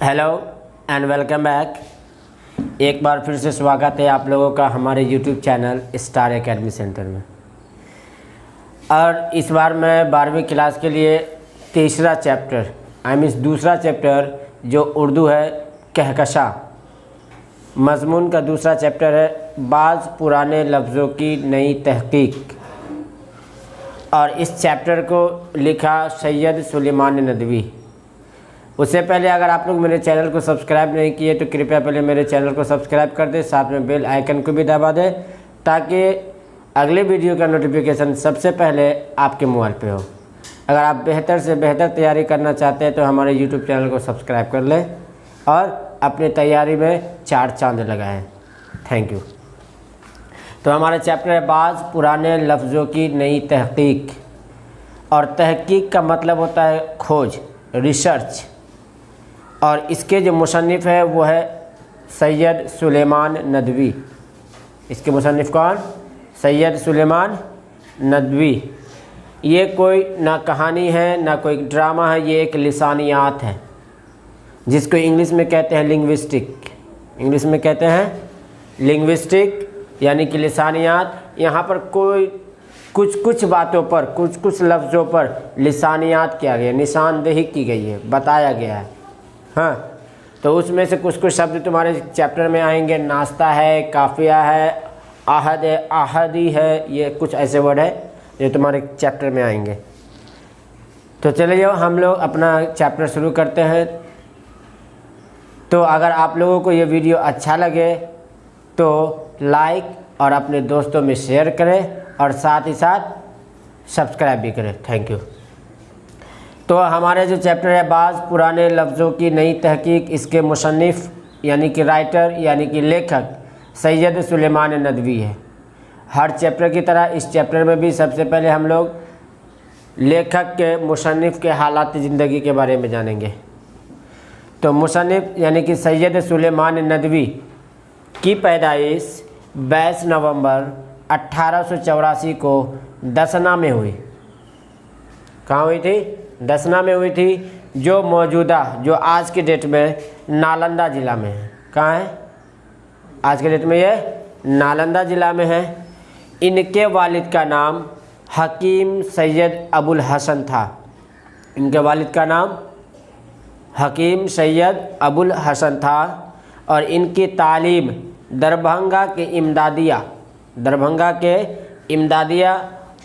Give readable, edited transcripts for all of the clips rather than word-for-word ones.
Hello and welcome back. एक बार फिर से स्वागत है आप लोगों का हमारे YouTube channel star academy centre में। और इस बार मैं 12वीं क्लास के लिए तीसरा चैप्टर दूसरा चैप्टर जो उर्दू है कहकशा मज़मून का दूसरा चैप्टर है बाज़ पुराने लफ्ज़ों की नई तहक़ीक़। और इस चैप्टर को लिखा सैयद सुलेमान नदवी। उससे पहले अगर आप लोग मेरे चैनल को सब्सक्राइब नहीं किए तो कृपया पहले मेरे चैनल को सब्सक्राइब कर दें, साथ में बेल आइकन को भी दबा दें ताकि अगले वीडियो का नोटिफिकेशन सबसे पहले आपके मोबाइल पे हो। अगर आप बेहतर से बेहतर तैयारी करना चाहते हैं तो हमारे यूट्यूब चैनल को सब्सक्राइब कर लें और अपनी तैयारी में 4 चांद लगाएं। Thank you. तो हमारा चैप्टर है बाज़ पुराने लफ्ज़ों की नई तहक़ीक़। और तहक़ीक़ का मतलब होता है खोज, रिसर्च। और इसके जो मुसन्निफ़ है वो है सैयद सुलेमान नदवी। इसके मुसन्निफ़ कौन? सैयद सुलेमान नदवी। ये कोई ना कहानी है ना कोई ड्रामा है, ये एक लिसानियात है जिसको इंग्लिश में कहते हैं लिंग्विस्टिक। इंग्लिश में कहते हैं लिंग्विस्टिक यानी कि लिसानियात। यहाँ पर कोई कुछ बातों पर कुछ लफ्ज़ों पर लिसानियात किया गया, निशानदेही की गई है, बताया गया है। हाँ, तो उसमें से कुछ शब्द तुम्हारे चैप्टर में आएंगे। नाश्ता है, काफ़िया है, आहद है, आहदी है, ये कुछ ऐसे वर्ड है जो तुम्हारे चैप्टर में आएंगे। तो चलिए हम लोग अपना चैप्टर शुरू करते हैं। तो अगर आप लोगों को ये वीडियो अच्छा लगे तो लाइक और अपने दोस्तों में शेयर करें और साथ ही साथ सब्सक्राइब भी करें। Thank you. तो हमारे जो चैप्टर है बाज़ पुराने लफ्ज़ों की नई तहक़ीक़, इसके मुसन्निफ़ यानी कि राइटर यानी कि लेखक सैयद सुलेमान नदवी है। हर चैप्टर की तरह इस चैप्टर में भी सबसे पहले हम लोग लेखक के मुसन्निफ़ के हालात ज़िंदगी के बारे में जानेंगे। तो मुसन्निफ़ यानी कि सैयद सुलेमान नदवी की पैदाइश 22 नवंबर 1884 को दसना में हुई। कहाँ हुई थी? दसना में हुई थी, जो आज के डेट में नालंदा ज़िला में है। कहाँ है? आज के डेट में ये नालंदा ज़िला में है। इनके वालिद का नाम हकीम सैयद अबुल हसन था। इनके वालिद का नाम हकीम सैयद अबुल हसन था। और इनकी तालीम दरभंगा के इमदादिया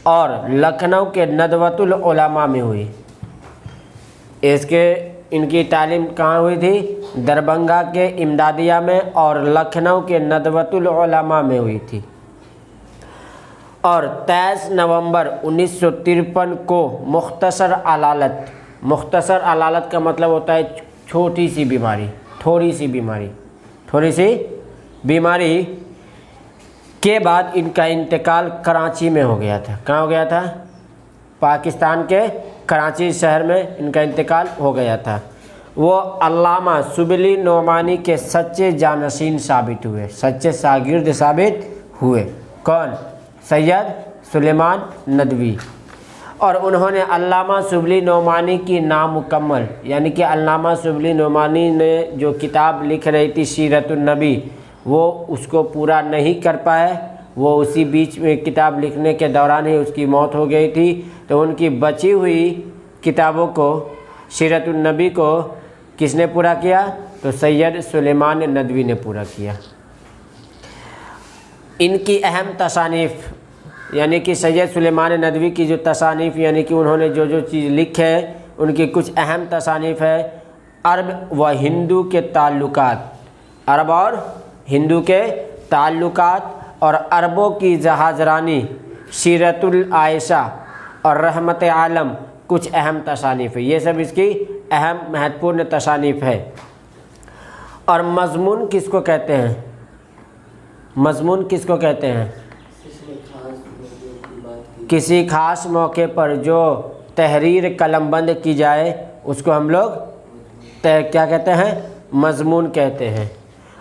और लखनऊ के नदवतुल उलमा में हुई। इनकी तालीम कहाँ हुई थी? दरभंगा के इमदादिया में और लखनऊ के नदवतुल उलमा में हुई थी। और 23 नवंबर 1953 को मुख्तसर अलालत का मतलब होता है थोड़ी सी बीमारी के बाद इनका इंतकाल कराची में हो गया था। कहाँ हो गया था? पाकिस्तान के कराची शहर में इनका इंतकाल हो गया था। वो अल्लामा शुबली नोमानी के सच्चे जानशीन साबित हुए, सच्चे शागिर्द साबित हुए। कौन? सैयद सुलेमान नदवी। और उन्होंने अल्लामा शुबली नोमानी की नामुकम्मल यानी कि अल्लामा शुबली नोमानी ने जो किताब लिख रही थी सीरतुन नबी, वो उसको पूरा नहीं कर पाए। वो उसी बीच में किताब लिखने के दौरान ही उसकी मौत हो गई थी। तो उनकी बची हुई किताबों को, सीरतुन नबी को किसने पूरा किया? तो सैयद सुलेमान नदवी ने पूरा किया। इनकी अहम तसानीफ़ यानी कि सैयद सुलेमान नदवी की जो तसानीफ़ यानी कि उन्होंने जो चीज़ लिखे हैं उनकी कुछ अहम तसानीफ़ है। अरब व हिंदू के ताल्लुकात, अरब और हिंदू के ताल्लुकात और अरबों की जहाज़रानी, सीरतुल आयशा और रहमत आलम कुछ अहम तसानीफ़ है। ये सब इसकी अहम महत्वपूर्ण तसानीफ़ है। और मज़मून किसको कहते हैं? मज़मून किसको कहते हैं? किसी ख़ास मौके पर जो तहरीर कलमबंद की जाए उसको हम लोग क्या कहते हैं? मज़मून कहते हैं।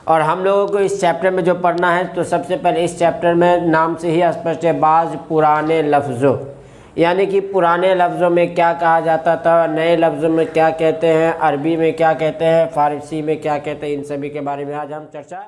और हम लोगों को इस चैप्टर में जो पढ़ना है तो सबसे पहले इस चैप्टर में नाम से ही स्पष्ट है बाज़ पुराने लफ्ज़ों यानी कि पुराने लफ्ज़ों में क्या कहा जाता था, नए लफ्ज़ों में क्या कहते हैं, अरबी में क्या कहते हैं, फ़ारसी में क्या कहते हैं, इन सभी के बारे में आज हम चर्चा